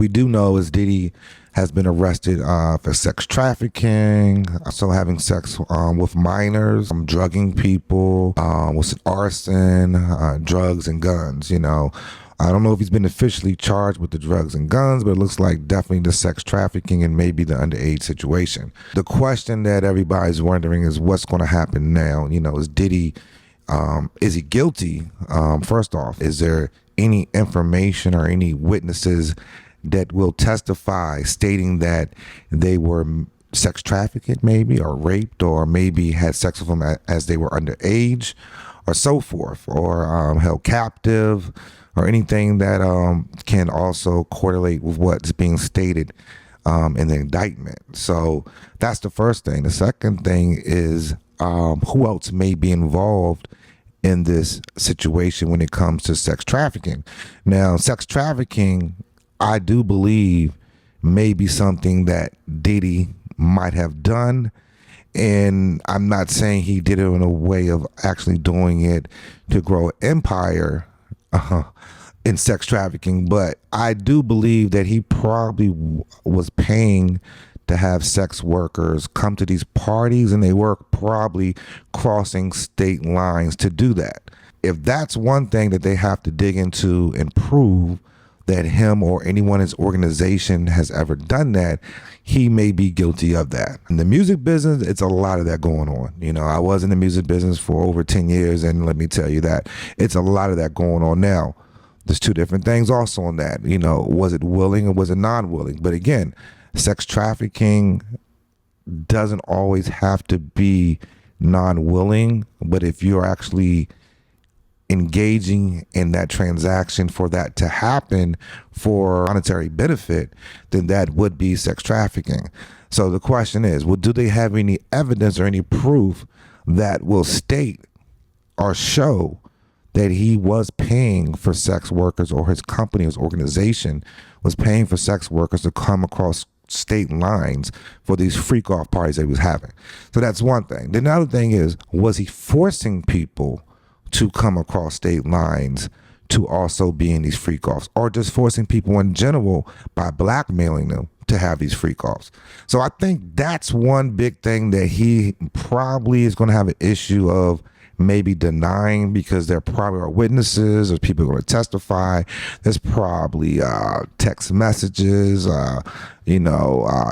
we do know is Diddy has been arrested for sex trafficking, also having sex with minors, drugging people, with arson, drugs and guns. I don't know if he's been officially charged with the drugs and guns, but it looks like definitely the sex trafficking and maybe the underage situation. The question that everybody's wondering is what's going to happen now. Is Diddy, is he guilty? First off, is there any information or any witnesses that will testify stating that they were sex trafficked maybe, or raped, or maybe had sex with them as they were underage, or so forth, or held captive, or anything that can also correlate with what's being stated in the indictment. So that's the first thing. The second thing is who else may be involved in this situation when it comes to sex trafficking. Now, sex trafficking, I do believe, may be something that Diddy might have done. And I'm not saying he did it in a way of actually doing it to grow an empire in sex trafficking, but I do believe that he probably was paying to have sex workers come to these parties, and they were probably crossing state lines to do that. If that's one thing that they have to dig into and prove that him or anyone in his organization has ever done that, he may be guilty of that. In the music business, it's a lot of that going on. I was in the music business for over 10 years, and let me tell you that it's a lot of that going on now. There's two different things also on that. Was it willing or was it non-willing? But again, sex trafficking doesn't always have to be non-willing, but if you're actually engaging in that transaction for that to happen for monetary benefit, then that would be sex trafficking. So the question is, well, do they have any evidence or any proof that will state or show that he was paying for sex workers, or his company, his organization was paying for sex workers to come across state lines for these freak off parties that he was having? So that's one thing. Then the other thing is, was he forcing people to come across state lines to also be in these freak offs, or just forcing people in general by blackmailing them to have these freak offs? So I think that's one big thing that he probably is going to have an issue of maybe denying, because there probably are witnesses or people going to testify. There's probably text messages,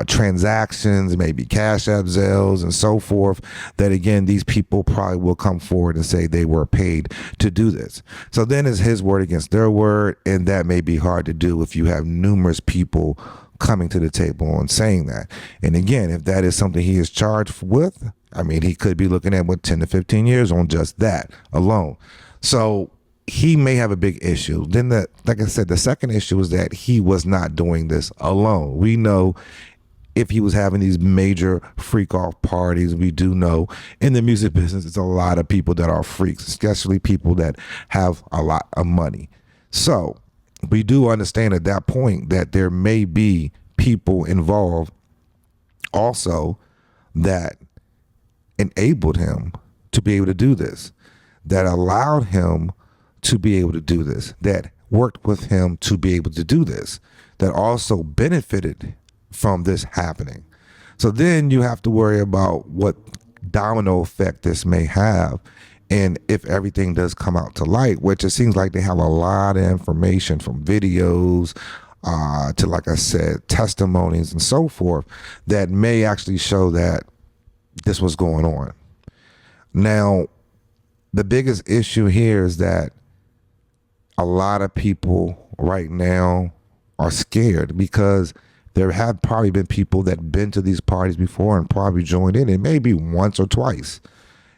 transactions, maybe Cash App, Zelles, and so forth, that again, these people probably will come forward and say they were paid to do this. So then it's his word against their word, and that may be hard to do if you have numerous people coming to the table and saying that. And again, if that is something he is charged with, he could be looking at 10 to 15 years on just that alone. So he may have a big issue. Then, like I said, the second issue is that he was not doing this alone. We know if he was having these major freak off parties, we do know in the music business, it's a lot of people that are freaks, especially people that have a lot of money. So we do understand at that point that there may be people involved also that enabled him to be able to do this, that allowed him to be able to do this, that worked with him to be able to do this, that also benefited from this happening. So then you have to worry about what domino effect this may have. And if everything does come out to light, which it seems like they have a lot of information from videos to, like I said, testimonies and so forth, that may actually show that this was going on. Now, the biggest issue here is that a lot of people right now are scared, because there have probably been people that been to these parties before and probably joined in, and maybe once or twice.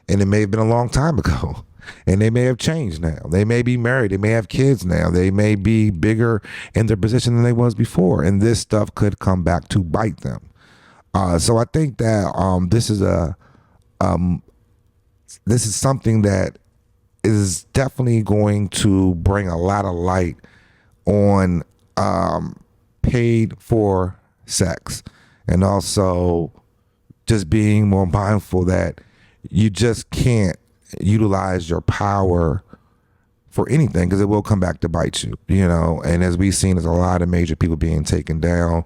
And it may have been a long time ago, and they may have changed now. They may be married. They may have kids now. They may be bigger in their position than they was before, and this stuff could come back to bite them. So I think that this is something that is definitely going to bring a lot of light on paid for sex, and also just being more mindful that you just can't utilize your power for anything, because it will come back to bite you, you know. And as we've seen, there's a lot of major people being taken down,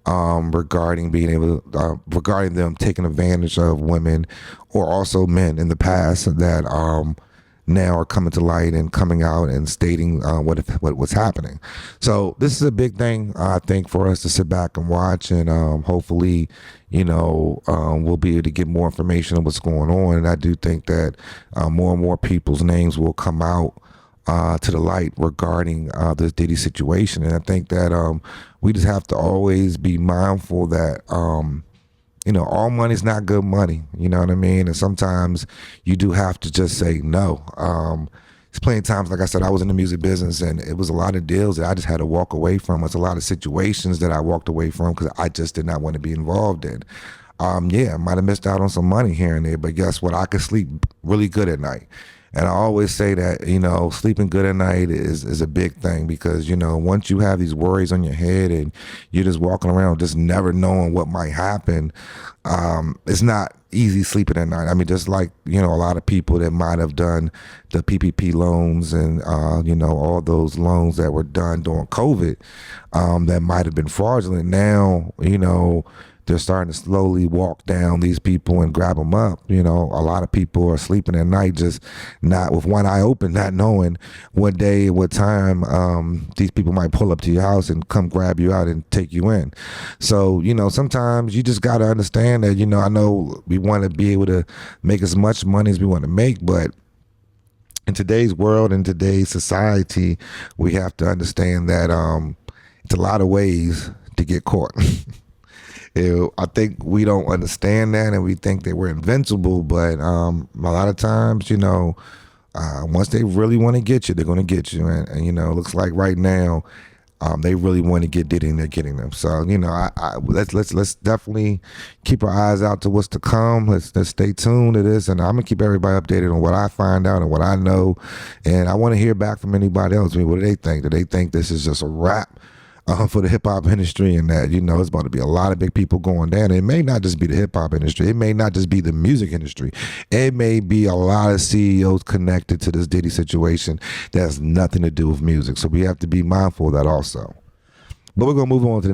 regarding being able, regarding them taking advantage of women or also men in the past that now are coming to light and coming out and stating what was happening. So this is a big thing, I think, for us to sit back and watch, and hopefully, we'll be able to get more information on what's going on. And I do think that more and more people's names will come out to the light regarding this Diddy situation. And I think that we just have to always be mindful that all money's not good money. You know what I mean? And sometimes you do have to just say no. It's plenty of times, like I said, I was in the music business, and it was a lot of deals that I just had to walk away from. It's a lot of situations that I walked away from because I just did not want to be involved in. Yeah, I might have missed out on some money here and there, but guess what? I could sleep really good at night. And I always say that, sleeping good at night is a big thing, because, once you have these worries on your head and you're just walking around just never knowing what might happen, it's not easy sleeping at night. I mean, just like, a lot of people that might have done the PPP loans and, all those loans that were done during COVID, that might have been fraudulent. Now, they're starting to slowly walk down these people and grab them up. A lot of people are sleeping at night just not with one eye open, not knowing what day, what time these people might pull up to your house and come grab you out and take you in. So, sometimes you just got to understand that, I know we want to be able to make as much money as we want to make, but in today's world, in today's society, we have to understand that it's a lot of ways to get caught. I think we don't understand that, and we think that we're invincible, but a lot of times, once they really want to get you, they're going to get you. And it looks like right now, they really want to get Diddy, and they're getting them. So, let's definitely keep our eyes out to what's to come. Let's stay tuned to this, and I'm gonna keep everybody updated on what I find out and what I know. And I want to hear back from anybody else. I mean, what do they think? Do they think this is just a wrap for the hip hop industry, and that it's about to be a lot of big people going down? It may not just be the hip hop industry. It may not just be the music industry. It may be a lot of CEOs connected to this Diddy situation that has nothing to do with music. So we have to be mindful of that also. But we're gonna move on to the next.